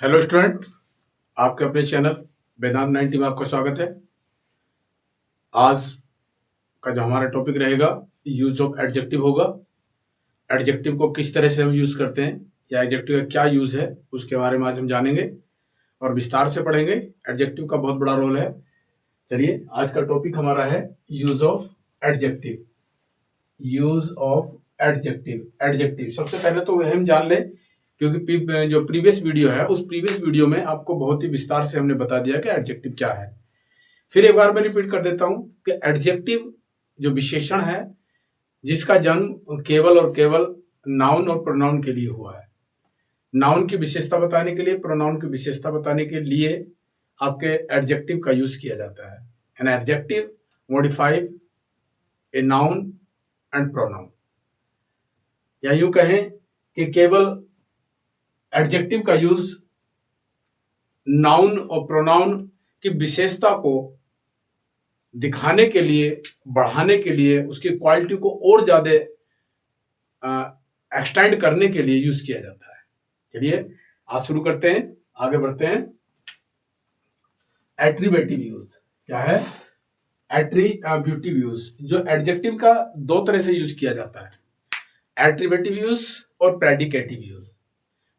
Hello student, आपके अपने channel वेदांत 90 में आपका स्वागत है। आज का जो हमारा टॉपिक रहेगा यूज ऑफ एडजेक्टिव होगा। एडजेक्टिव को किस तरह से हम यूज करते हैं या एडजेक्टिव का क्या यूज है उसके बारे में आज हम जानेंगे और विस्तार से पढ़ेंगे। एडजेक्टिव का बहुत बड़ा रोल है। चलिए, आज का टॉपिक हमारा है use of adjective. Use of adjective. Adjective सबसे पहले तो वह हम जान लें, क्योंकि जो प्रीवियस वीडियो है उस प्रीवियस वीडियो में आपको बहुत ही विस्तार से हमने बता दिया कि एडजेक्टिव क्या है। फिर एक बार मैं रिपीट कर देता हूं कि एडजेक्टिव जो विशेषण है जिसका जन्म केवल और केवल नाउन और प्रोनाउन के लिए हुआ है। नाउन की विशेषता बताने के लिए, प्रोनाउन की विशेषता बताने के लिए आपके एडजेक्टिव का यूज किया जाता है। An adjective modified a noun and pronoun, या यूं कहें कि केवल एडजेक्टिव का यूज नाउन और प्रोनाउन की विशेषता को दिखाने के लिए, बढ़ाने के लिए, उसकी क्वालिटी को और ज्यादा एक्सटेंड करने के लिए यूज किया जाता है। चलिए आज शुरू करते हैं, आगे बढ़ते हैं। एट्रीब्यूटिव यूज क्या है? एट्रीब्यूटिव यूज जो एडजेक्टिव का दो तरह से यूज किया जाता है, एट्रीब्यूटिव यूज और प्रेडिकेटिव यूज।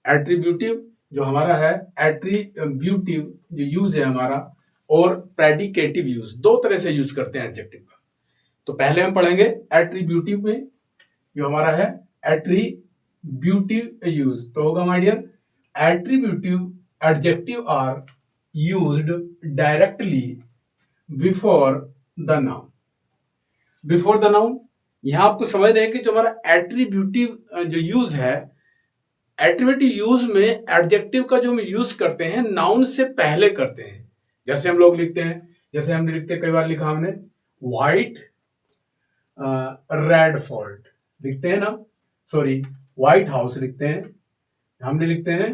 एट्रीब्यूटिव जो हमारा है, एट्रीब्यूटिव जो यूज है हमारा, और प्रेडिकेटिव यूज, दो तरह से यूज करते हैं एडजेक्टिव का। तो पहले हम पढ़ेंगे एट्रीब्यूटिव में, जो हमारा है एट्रीब्यूटिव यूज। तो होगा my dear, attributive adjective are used directly before the noun. Before the noun, यहां आपको समझ रहे हैं कि जो हमारा एट्रीब्यूटिव जो यूज है, एट्रीब्यूटिव यूज में एडजेक्टिव का जो हम यूज करते हैं नाउन से पहले करते हैं। जैसे हम लोग लिखते हैं, जैसे हमने लिखते हैं, कई बार लिखा हमने व्हाइट रेड फोर्ट लिखते हैं ना, सॉरी व्हाइट हाउस लिखते हैं, हमने लिखते हैं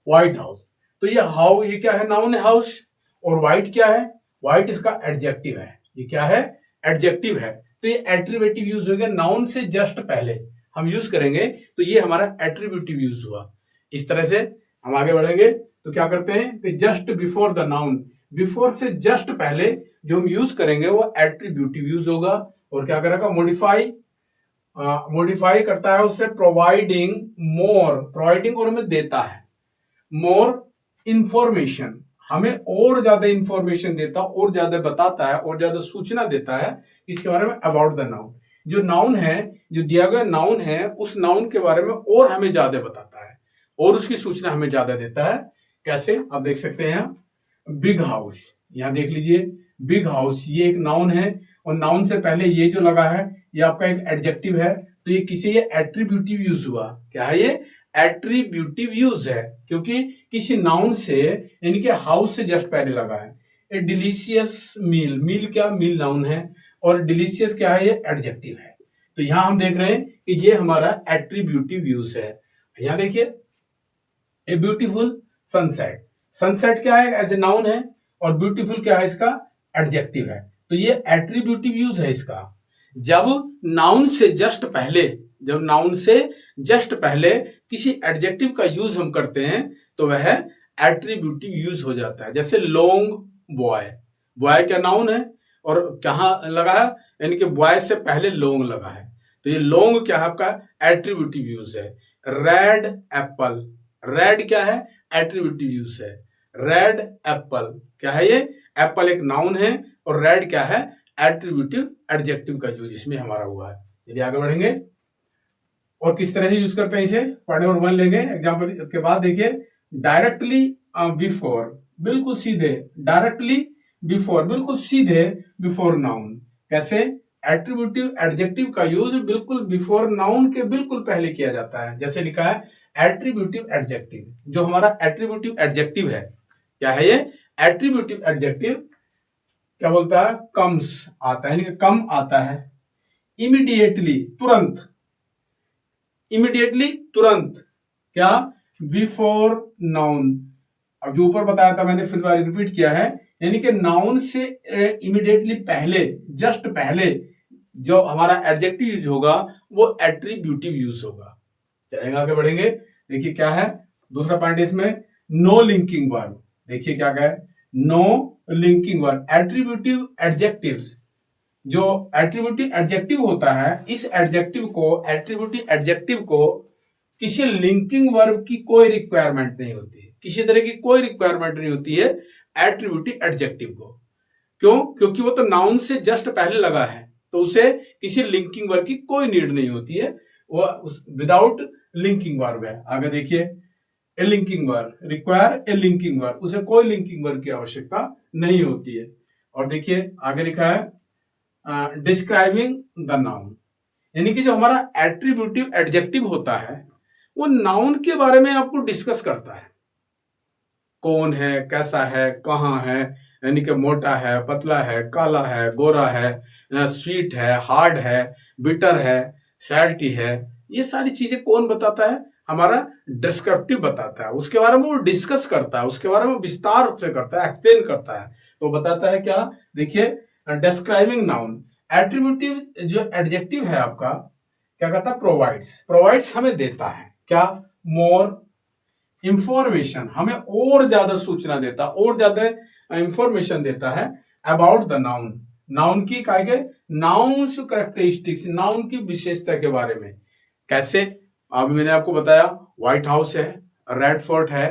व्हाइट हाउस। तो ये क्या है? नाउन है हाउस, और व्हाइट क्या है? व्हाइट इसका एडजेक्टिव है। ये क्या है? एडजेक्टिव है। तो ये एट्रीब्यूटिव यूज हो गया, नाउन से जस्ट पहले हम यूज करेंगे, तो ये हमारा एट्रीब्यूटिव यूज हुआ। इस तरह से हम आगे बढ़ेंगे तो क्या करते हैं कि just before the noun, before से जस्ट पहले जो हम यूज करेंगे वो एट्रीब्यूटिव यूज होगा। और क्या करेगा? मॉडिफाई करता है उससे, प्रोवाइडिंग मोर, प्रोवाइडिंग और हमें देता है मोर इंफॉर्मेशन, हमें और ज्यादा इंफॉर्मेशन देता, और ज्यादा बताता है, और ज्यादा सूचना देता है इसके बारे में, अबाउट द नाउन। जो नाउन है, जो दिया गया नाउन है, उस नाउन के बारे में और हमें ज्यादा बताता है और उसकी सूचना हमें ज्यादा देता है। कैसे? आप देख सकते हैं बिग हाउस, यहां देख लीजिए बिग हाउस, ये एक नाउन है, और नाउन से पहले ये जो लगा है ये आपका एक एडजेक्टिव है। तो ये किसी ये एट्रीब्यूटिव यूज हुआ। क्या है ये? एट्रीब्यूटिव यूज है, क्योंकि किसी नाउन से, यानी कि हाउस से जस्ट पहले लगा है। ए डिलीशियस मील, मील क्या? मील नाउन है, और डिलीशियस क्या है? ये एडजेक्टिव है। तो यहां हम देख रहे हैं कि ये हमारा एट्रीब्यूटिव यूज है। यहां देखिए ए ब्यूटीफुल सनसेट, सनसेट क्या है? एज ए नाउन है, और ब्यूटीफुल क्या है? इसका एडजेक्टिव है। तो ये एट्रीब्यूटिव यूज है इसका। जब नाउन से जस्ट पहले, जब नाउन से जस्ट पहले किसी एडजेक्टिव का यूज हम करते हैं तो वह एट्रीब्यूटिव यूज हो जाता है। जैसे लॉन्ग बॉय, बॉय क्या नाउन है, और कहां लगा है? यानी कि बॉय से पहले लॉन्ग लगा है, तो ये लॉन्ग क्या है? आपका एट्रीब्यूटिव यूज है। रेड एप्पल, रेड क्या है? एट्रीब्यूटिव यूज है। रेड एप्पल क्या है? ये एप्पल एक नाउन है, और रेड क्या है? एट्रीब्यूटिव एडजेक्टिव का यूज इसमें हमारा हुआ है। चलिए आगे बढ़ेंगे और किस तरह से यूज करते हैं इसे, पढ़ने और वन लेंगे एग्जाम्पल के बाद। देखिए डायरेक्टली बिफोर, बिल्कुल सीधे, डायरेक्टली बिफोर, बिल्कुल सीधे बिफोर नाउन। कैसे? एट्रीब्यूटिव एडजेक्टिव का यूज बिल्कुल बिफोर नाउन के बिल्कुल पहले किया जाता है। जैसे लिखा है एट्रीब्यूटिव एडजेक्टिव, जो हमारा एट्रीब्यूटिव एडजेक्टिव है, क्या है ये? एट्रीब्यूटिव एडजेक्टिव क्या बोलता है? कम्स आता है, यानी कि कम आता है, इमीडिएटली तुरंत, इमीडिएटली तुरंत, क्या? Before noun. अब जो ऊपर बताया था मैंने, फिर रिपीट किया है, यानी कि नाउन से इमीडिएटली पहले, जस्ट पहले जो हमारा एडजेक्टिव यूज होगा वो एट्रीब्यूटिव यूज होगा। चलेगा, आगे बढ़ेंगे। देखिए क्या है दूसरा पॉइंट इसमें, नो लिंकिंग वर्ब, देखिए क्या कहे, no linking verb. Attributive adjectives, जो एट्रीब्यूटिव एडजेक्टिव होता है, इस एट्रीब्यूटिव एडजेक्टिव को किसी लिंकिंग वर्ब की कोई रिक्वायरमेंट नहीं होती है, किसी तरह की कोई रिक्वायरमेंट नहीं होती है एट्रीब्यूटिव एडजेक्टिव को। क्यों? क्योंकि वो तो नाउन से जस्ट पहले लगा है, तो उसे किसी लिंकिंग वर्ब की कोई नीड नहीं होती है, वो विदाउट लिंकिंग वर्ब है। आगे देखिए, a linking verb, require a linking verb, उसे कोई लिंकिंग वर्ब की आवश्यकता नहीं होती है। और देखिए आगे लिखा है डिस्क्राइबिंग द नाउन, यानी कि जो हमारा एट्रीब्यूटिव एडजेक्टिव होता है वो नाउन के बारे में आपको डिस्कस करता है, कौन है, कैसा है, कहाँ है, यानी कि मोटा है, पतला है, काला है, गोरा है, स्वीट है, हार्ड है, बिटर है, सैल्टी है, ये सारी चीजें कौन बताता है? हमारा डिस्क्रिप्टिव बताता है, उसके बारे में वो डिस्कस करता है, उसके बारे में विस्तार से करता है, एक्सप्लेन करता है। तो बताता है क्या? देखिए, डिस्क्राइबिंग नाउन, एट्रीब्यूटिव जो एडजेक्टिव है आपका क्या करता है? प्रोवाइड्स हमें देता है क्या? मोर इंफॉर्मेशन, हमें और ज्यादा सूचना देता, और ज्यादा इंफॉर्मेशन देता है अबाउट द नाउन, नाउन की काय के नाउन्स कैरेक्टरिस्टिक्स, नाउन की विशेषता के बारे में। कैसे? अभी मैंने आपको बताया व्हाइट हाउस है, रेड फोर्ट है,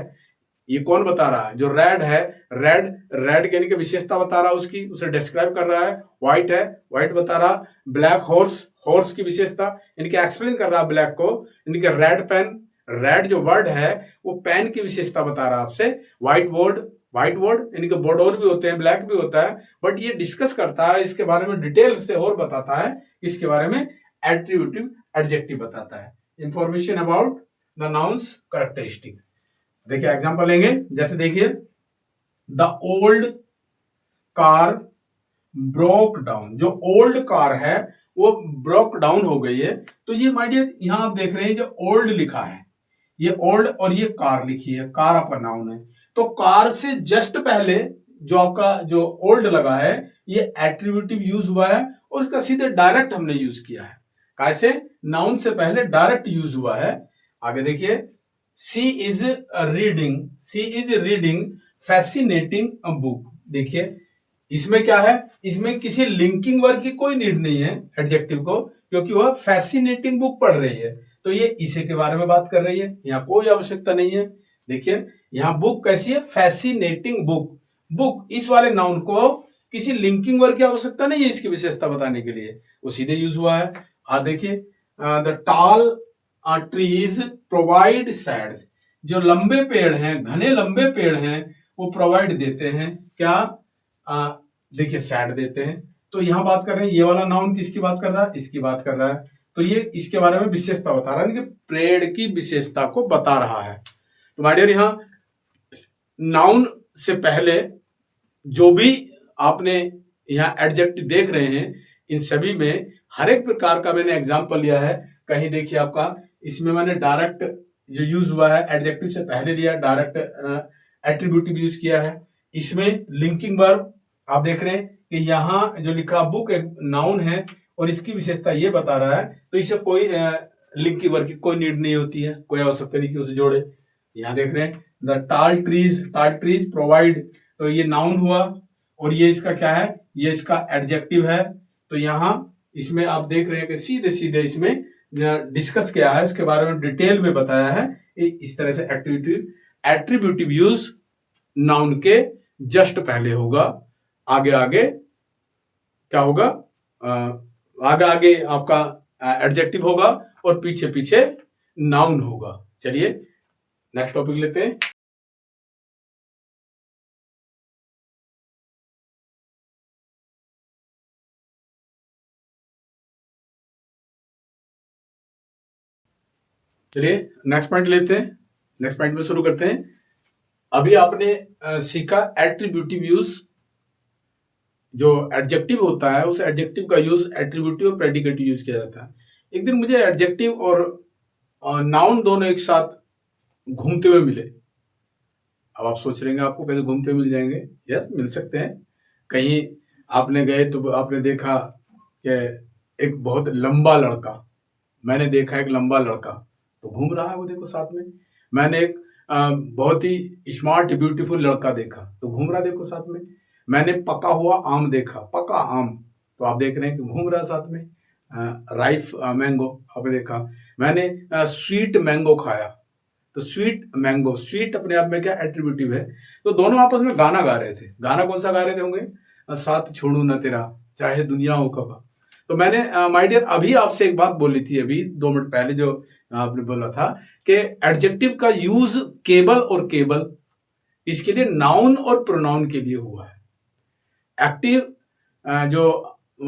ये कौन बता रहा है? जो रेड है, रेड यानी कि विशेषता बता रहा है उसकी, उसे डिस्क्राइब कर रहा है। व्हाइट है, व्हाइट बता रहा। ब्लैक हॉर्स की विशेषता, यानी कि एक्सप्लेन कर रहा है ब्लैक को। यानी कि रेड पेन, रेड जो वर्ड है वो पेन की विशेषता बता रहा है आपसे। व्हाइट बोर्ड यानी कि बोर्ड और भी होते हैं, ब्लैक भी होता है, बट ये डिस्कस करता है इसके बारे में, डिटेल से और बताता है इसके बारे में। एट्रीब्यूटिव एडजेक्टिव बताता है information about the nouns characteristic. देखिए एग्जांपल लेंगे, जैसे देखिए, the old car broke down, जो ओल्ड कार है वो ब्रोक डाउन हो गई है। तो ये माय डियर, यहां आप देख रहे हैं जो ओल्ड लिखा है, ये ओल्ड और ये कार लिखी है, कार आपका नाउन है। तो कार से जस्ट पहले जो आपका जो ओल्ड लगा है, ये एट्रीब्यूटिव यूज हुआ है और इसका सीधे डायरेक्ट हमने यूज किया है। कैसे? नाउन से पहले डायरेक्ट यूज हुआ है। आगे देखिए, सी इज रीडिंग फैसिनेटिंग बुक। देखिए इसमें क्या है? इसमें किसी लिंकिंग वर्ड की कोई नीड नहीं है एडजेक्टिव को, क्योंकि वह फैसिनेटिंग बुक पढ़ रही है, तो ये इसे के बारे में बात कर रही है, यहाँ कोई आवश्यकता नहीं है। देखिए यहाँ बुक कैसी है? फैसिनेटिंग बुक इस वाले नाउन को किसी लिंकिंग वर्ड की आवश्यकता नहीं है इसकी विशेषता बताने के लिए, वो सीधे यूज हुआ है। देखिए, the tall trees provide shades, जो लंबे पेड़ हैं, घने लंबे पेड़ हैं, वो प्रोवाइड देते हैं क्या? देखिए शेड देते हैं। तो यहां बात कर रहे हैं, ये वाला नाउन किसकी बात कर रहा है? इसकी बात कर रहा है। तो ये इसके बारे में विशेषता बता रहा है कि पेड़ की विशेषता को बता रहा है। तो माय डियर, यहां नाउन से पहले जो भी आपने यहाँ एडजेक्टिव देख रहे हैं, इन सभी में हर एक प्रकार का मैंने एग्जाम्पल लिया है। कहीं देखिए आपका इसमें मैंने डायरेक्ट जो यूज हुआ है एडजेक्टिव से पहले लिया, डायरेक्ट एट्रीब्यूटिव यूज किया है। इसमें लिंकिंग वर्ब आप देख रहे हैं कि यहाँ जो लिखा बुक एक नाउन है और इसकी विशेषता ये बता रहा है, तो इसे कोई लिंकिंग वर्ब की कोई नीड नहीं होती है, कोई आवश्यकता नहीं कि उसे जोड़े। यहाँ देख रहे हैं द टाल ट्रीज प्रोवाइड, तो ये नाउन हुआ और ये इसका क्या है? ये इसका एडजेक्टिव है। तो यहाँ इसमें आप देख रहे हैं कि सीधे सीधे इसमें डिस्कस किया है, इसके बारे में डिटेल में बताया है। इस तरह से एट्रीब्यूटिव यूज नाउन के जस्ट पहले होगा, आगे आगे क्या होगा? आगे आगे आपका एडजेक्टिव होगा और पीछे पीछे नाउन होगा। चलिए नेक्स्ट टॉपिक लेते हैं। चलिए नेक्स्ट पॉइंट लेते हैं, नेक्स्ट पॉइंट में शुरू करते हैं। अभी आपने सीखा एट्रीब्यूटिव यूज, जो एडजेक्टिव होता है उस एडजेक्टिव का यूज एट्रीब्यूटिव और प्रेडिकेटिव यूज किया जाता है। एक दिन मुझे एडजेक्टिव और नाउन दोनों एक साथ घूमते हुए मिले। अब आप सोच रहे हैं आपको कैसे घूमते हुए मिल जाएंगे? यस, मिल सकते हैं। कहीं आपने गए तो आपने देखा कि एक बहुत लंबा लड़का, मैंने देखा एक लंबा लड़का तो घूम रहा है वो, देखो साथ में। मैंने एक बहुत ही स्मार्ट ब्यूटीफुल लड़का देखा तो घूम रहा देखो साथ में। मैंने पका हुआ आम देखा, पका आम, तो आप देख रहे हैं कि घूम रहा साथ में। राइफ मैंगो आपने देखा। मैंने स्वीट मैंगो खाया, तो स्वीट मैंगो, स्वीट अपने आप में क्या एट्रीब्यूटिव है। तो दोनों आपस में गाना गा रहे थे। गाना कौन सा गा रहे थे होंगे? साथ छोड़ू ना तेरा चाहे दुनिया हो कबा। तो मैंने माय डियर अभी आपसे एक बात बोली थी, अभी 2 मिनट पहले जो आपने बोला था कि एडजेक्टिव का यूज केबल और केबल इसके लिए नाउन और प्रोनाउन के लिए हुआ है। एक्टिव जो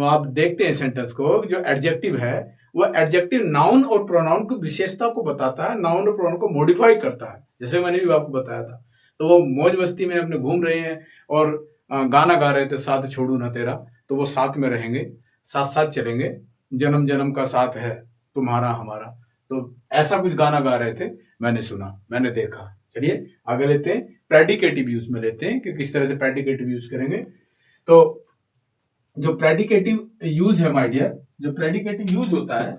आप देखते हैं सेंटेंस को, जो एडजेक्टिव है वो एडजेक्टिव नाउन और प्रोनाउन की विशेषता को बताता है, नाउन और प्रोनाउन को मॉडिफाई करता है, जैसे मैंने भी आपको बताया था। तो वो मौज मस्ती में अपने घूम रहे हैं और गाना गा रहे थे, साथ छोड़ू ना तेरा, तो वो साथ में रहेंगे, साथ साथ चलेंगे, जन्म जन्म का साथ है तुम्हारा हमारा। तो ऐसा कुछ गाना गा रहे थे, मैंने सुना, मैंने देखा। चलिए आगे लेते हैं, प्रेडिकेटिव यूज में लेते हैं कि किस तरह से प्रेडिकेटिव यूज करेंगे। तो जो प्रेडिकेटिव यूज है माय डियर, जो प्रेडिकेटिव यूज होता है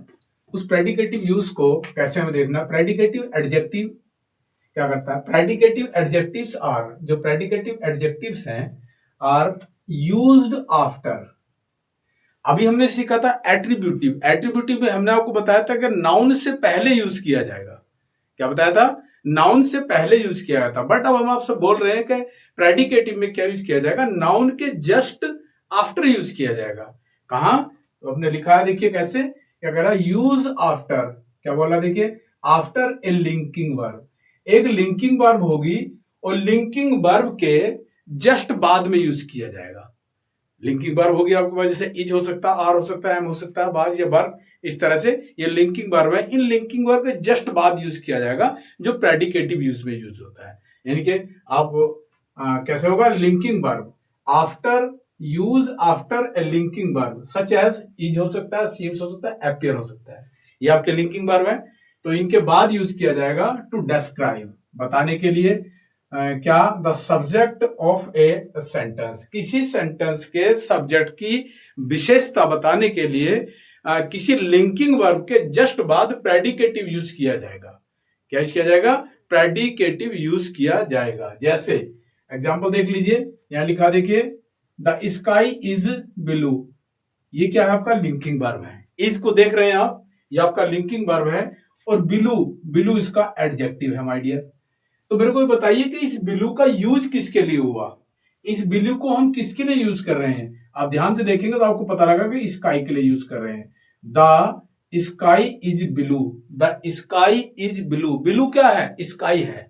उस प्रेडिकेटिव यूज को कैसे हमें देखना। प्रेडिकेटिव एडजेक्टिव क्या करता है? प्रेडिकेटिव एडजेक्टिव्स आर, जो प्रेडिकेटिव एडजेक्टिव्स हैं आर यूज्ड आफ्टर। अभी हमने सीखा था एट्रीब्यूटिव। एट्रीब्यूटिव में हमने आपको बताया था कि नाउन से पहले यूज किया जाएगा। क्या बताया था? नाउन से पहले यूज किया गया था। बट अब हम आपसे बोल रहे हैं कि प्रेडिकेटिव में क्या यूज किया जाएगा? नाउन के जस्ट आफ्टर यूज किया जाएगा। कहां? तो हमने लिखा है, देखिए कैसे, क्या कह रहा है? यूज आफ्टर, क्या बोला देखिए, आफ्टर ए लिंकिंग वर्ब। एक लिंकिंग वर्ब होगी और लिंकिंग वर्ब के जस्ट बाद में यूज किया जाएगा। लिंकिंग वर्ब होगी आपके पास, जैसे इज हो सकता है, आर हो सकता है, एम हो सकता है, बाज या वर्ब, इस तरह से ये लिंकिंग वर्ब है। इन लिंकिंग वर्ब के जस्ट बाद यूज किया जाएगा, जो प्रेडिकेटिव यूज में यूज होता है। यानी कि आप कैसे होगा? Linking verb after, use after a linking verb such as is हो सकता है, सीम्स हो सकता है, एपियर हो सकता है। ये आपके लिंकिंग वर्ब है, तो इनके बाद यूज किया जाएगा टू डिस्क्राइब, बताने के लिए। क्या? The subject of a sentence, किसी सेंटेंस के सब्जेक्ट की विशेषता बताने के लिए किसी लिंकिंग वर्ब के जस्ट बाद प्रेडिकेटिव यूज किया जाएगा। क्या यूज किया जाएगा? प्रेडिकेटिव यूज किया जाएगा। जैसे एग्जांपल देख लीजिए, यहां लिखा देखिए, द स्काई इज ब्लू। ये क्या है? आपका लिंकिंग वर्ब है। इस को देख रहे हैं आप, ये आपका लिंकिंग वर्ब है, और ब्लू, ब्लू इसका एडजेक्टिव है माय डियर। तो मेरे को बताइए कि इस ब्लू का यूज किसके लिए हुआ? इस ब्लू को हम किसके लिए यूज कर रहे हैं? आप ध्यान से देखेंगे तो आपको पता लगा कि स्काई के लिए यूज कर रहे हैं। The sky is blue, the sky is blue. Blue क्या है? स्काई है।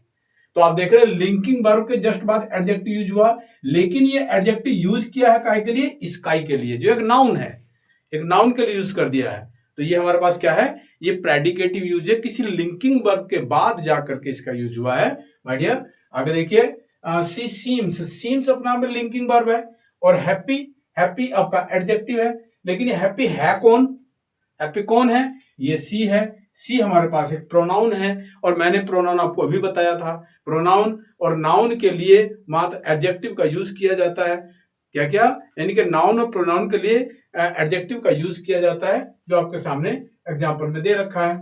तो आप देख रहे हैं लिंकिंग वर्ब के जस्ट बाद एडजेक्टिव यूज हुआ, लेकिन ये एडजेक्टिव यूज किया है काय के लिए? स्काई के लिए, जो एक नाउन है, एक नाउन के लिए यूज कर दिया है। तो ये हमारे पास क्या है? ये प्रेडिकेटिव यूज है, किसी लिंकिंग वर्ब के बाद जाकर के इसका यूज हुआ है माय डियर। आगे देखिए, सी सीम्स, सीम्स अपना में लिंकिंग वर्ब है, और हैप्पी, हैप्पी आपका एडजेक्टिव है, लेकिन ये हैप्पी है कौन? हैप्पी कौन है? ये सी है। सी हमारे पास एक प्रोनाउन है, और मैंने प्रोनाउन आपको अभी बताया था। प्रोनाउन और नाउन के लिए मात्र एडजेक्टिव का यूज किया जाता है। क्या क्या? यानी कि नाउन और प्रोनाउन के लिए एडजेक्टिव का यूज किया जाता है, जो आपके सामने एग्जांपल में दे रखा है।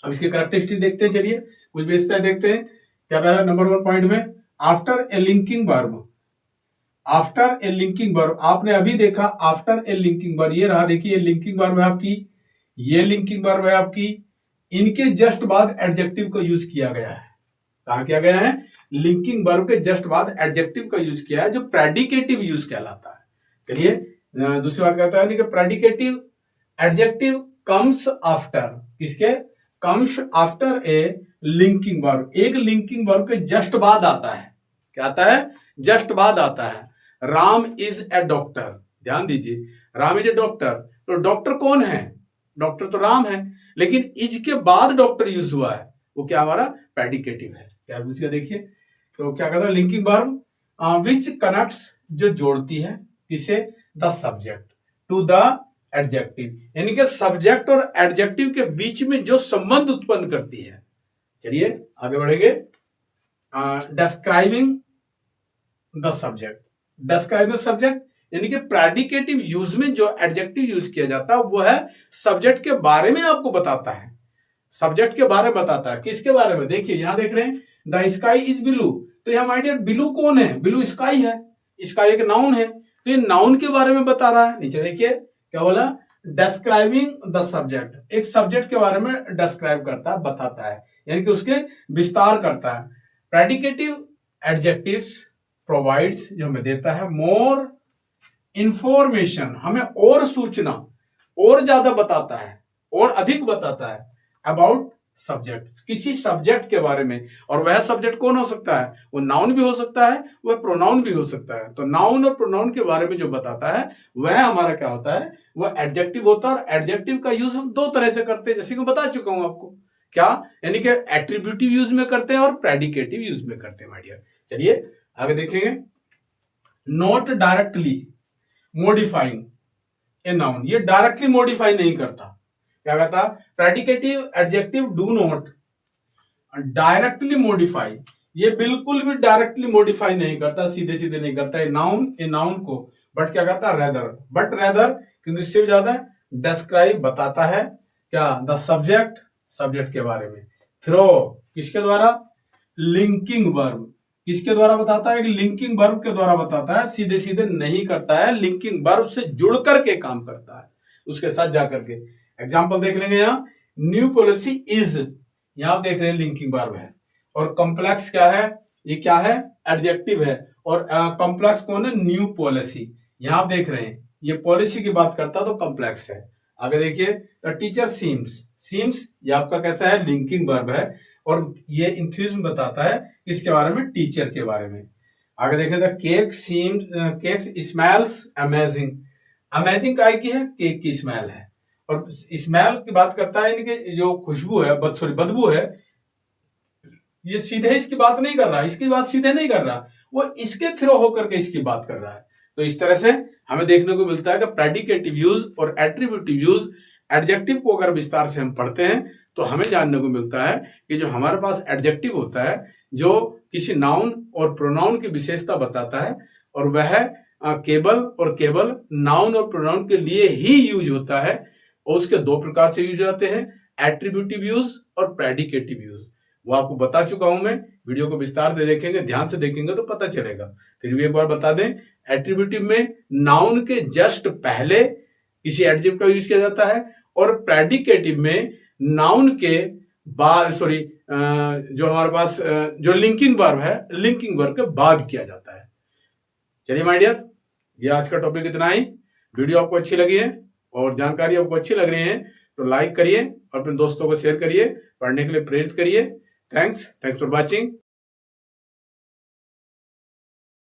अब इसके कैरेक्टरिस्टिक देखते हैं, चलिए कुछ विशेषताएं देखते हैं। क्या कह रहा है नंबर 1 पॉइंट में? After a linking verb, after a linking verb, आपने अभी देखा आफ्टर ए लिंकिंग वर्ब, ये रहा देखिए, लिंकिंग वर्ब है आपकी, ये लिंकिंग वर्ब है आपकी, इनके जस्ट बाद एडजेक्टिव को यूज किया गया है। कहा किया गया है? लिंकिंग वर्ब के जस्ट बाद एडजेक्टिव का यूज किया है, जो प्रेडिकेटिव यूज कहलाता है। चलिए दूसरी बात कहता है कि प्रेडिकेटिव एडजेक्टिव कम्स आफ्टर, किसके? Comes after a linking verb, एक लिंकिंग वर्ब के जस्ट बाद आता है। क्या आता है? जस्ट बाद आता है। राम इज ए डॉक्टर, ध्यान दीजिए, राम इज ए डॉक्टर, तो डॉक्टर कौन है? डॉक्टर तो राम है, लेकिन इज के बाद डॉक्टर यूज हुआ है, वो क्या हमारा प्रेडिकेटिव है। क्या पूछिए देखिए, तो क्या कहता है? लिंकिंग वर्ब विच कनेक्ट्स, जो जोड़ती है, किसे? The subject to the adjective, यानी कि सब्जेक्ट और एडजेक्टिव के बीच में जो संबंध उत्पन्न करती है। चलिए आगे बढ़ेंगे। Describing the subject, describe the subject, यानी कि प्रेडिकेटिव यूज में जो एडजेक्टिव यूज किया जाता है वो है सब्जेक्ट के बारे में आपको बताता है, सब्जेक्ट के बारे में बताता है। किसके बारे में? देखिए यहां देख रहे हैं, द स्काई इज ब्लू। तो यहाँ माय डियर ब्लू कौन है? ब्लू स्काई है, स्काई एक नाउन है, तो ये नाउन के बारे में बता रहा है। नीचे देखिए क्या बोला, डिस्क्राइबिंग द सब्जेक्ट, एक सब्जेक्ट के बारे में डिस्क्राइब करता है, बताता है, यानी कि उसके विस्तार करता है। प्रेडिकेटिव एडजेक्टिव्स प्रोवाइड्स, जो हमें देता है मोर इंफॉर्मेशन, हमें और सूचना, और ज्यादा बताता है, और अधिक बताता है अबाउट सब्जेक्ट, किसी सब्जेक्ट के बारे में। और वह सब्जेक्ट कौन हो सकता है? वो नाउन भी हो सकता है, वह प्रोनाउन भी हो सकता है। तो नाउन और प्रोनाउन के बारे में जो बताता है वह हमारा क्या होता है? वह एडजेक्टिव होता है। और एडजेक्टिव का यूज हम दो तरह से करते हैं, जैसे कि बता चुका हूं आपको। क्या? यानी कि एट्रीब्यूटिव यूज में करते हैं और प्रेडिकेटिव यूज में करते हैं माय डियर। चलिए आगे देखेंगे। Not directly modifying a noun, ये डायरेक्टली मॉडिफाई नहीं करता। क्या कहता? Predicative adjective do not directly modify, ये बिल्कुल भी डायरेक्टली मॉडिफाई नहीं करता, सीधे सीधे नहीं करता ए नाउन को, बट क्या कहता? रेदर, किंतु इससे भी ज्यादा डिस्क्राइब, बताता है क्या? द सब्जेक्ट के बारे में। थ्रो, किसके द्वारा? लिंकिंग वर्ब, किसके द्वारा बताता है? लिंकिंग वर्ब के द्वारा बताता है, सीधे सीधे नहीं करता है, लिंकिंग वर्ब से जुड़ करके काम करता है, उसके साथ जाकर के। एग्जाम्पल देख लेंगे यहाँ, न्यू पॉलिसी इज, यहां आप देख रहे हैं लिंकिंग वर्ब है। और कॉम्प्लेक्स क्या है? ये क्या है? एडजेक्टिव है। और कॉम्प्लेक्स कौन है? न्यू पॉलिसी, यहां आप देख रहे हैं ये पॉलिसी की बात करता तो कॉम्प्लेक्स है। आगे देखिए, द टीचर सीम्स, ये आपका कैसा है? लिंकिंग वर्ब है। और ये इंथ्यूज्म बताता है इसके बारे में, टीचर के बारे में। आगे देखें, the cake smells amazing, amazing काय की है? केक की स्मेल है। और स्मेल की बात करता है, इनके जो खुशबू है, बदबू है, ये सीधे इसकी बात नहीं कर रहा, इसकी बात सीधे नहीं कर रहा, वो इसके थ्रू होकर के इसकी बात कर रहा है। तो इस तरह से हमें देखने को मिलता है कि प्रेडिकेटिव यूज और एट्रीब्यूटिव यूज, एडजेक्टिव को अगर विस्तार से हम पढ़ते हैं तो हमें जानने को मिलता है कि जो हमारे पास एडजेक्टिव होता है, जो किसी नाउन और प्रोनाउन की विशेषता बताता है, और वह केवल नाउन और प्रोनाउन के लिए ही यूज होता है। और उसके दो प्रकार से यूज होते हैं, एट्रीब्यूटिव यूज और प्रेडिकेटिव यूज। वो आपको बता चुका हूं मैं, वीडियो को विस्तार से देखेंगे, ध्यान से देखेंगे तो पता चलेगा। फिर भी एक बार बता दें, एट्रीब्यूटिव में नाउन के जस्ट पहले किसी एडजेक्टिव का यूज किया जाता है, और प्रेडिकेटिव में नाउन के बाद, जो हमारे पास जो लिंकिंग वर्ब है, लिंकिंग वर्ब के बाद किया जाता है। चलिए माय डियर, ये आज का टॉपिक इतना ही। वीडियो आपको अच्छी लगी है और जानकारी आपको अच्छी लग रही है तो लाइक करिए और अपने दोस्तों को शेयर करिए, पढ़ने के लिए प्रेरित करिए। Thanks for watching.